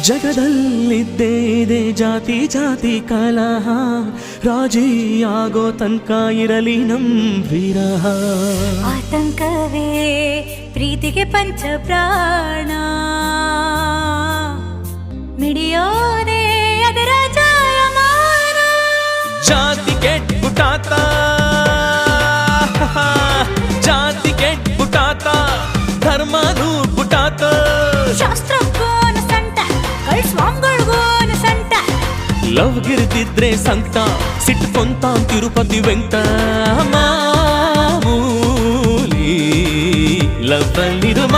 ಜಗದಲ್ಲಿದ್ದೇ ಇದೆ ಜಾತಿ ಜಾತಿ ಕಲಹ, ರಾಜಿಯಾಗೋ ತನಕ ಇರಲಿ ನಮ್ ವಿರಹ. ಆತಂಕವೇ ಪ್ರೀತಿಗೆ ಪಂಚ ಪ್ರಾಣ, ಮಿಡಿಯೋದೇ ಅದರ ಜಾಯಮಾನ. ಜಾತಿ ಕೆಟ್ಬಿಟ್ಟಾತ, ಜಾತಿ ಕೆಟ್ಬಿಟ್ಟಾತ, ಧರ್ಮನೂ ಬಿಟ್ಟಾತ. ಶಾಸ್ತ್ರಕ್ಕೋನ ಸಂಟ, ಕಳ್ಸ್ವಾಮ್ಗಳ್ಗೋನ ಸಂಟ. ಲವ್ ಗಿರ್ದಿದ್ರೆ ಸಂತ, ಸಿಟ್ಕೊಂತ ತಿರುಪತಿ ವೆಂಕಟ. ಮಾಮೂಲಿ ಲವ್ ಅಲ್ಲಿರುವ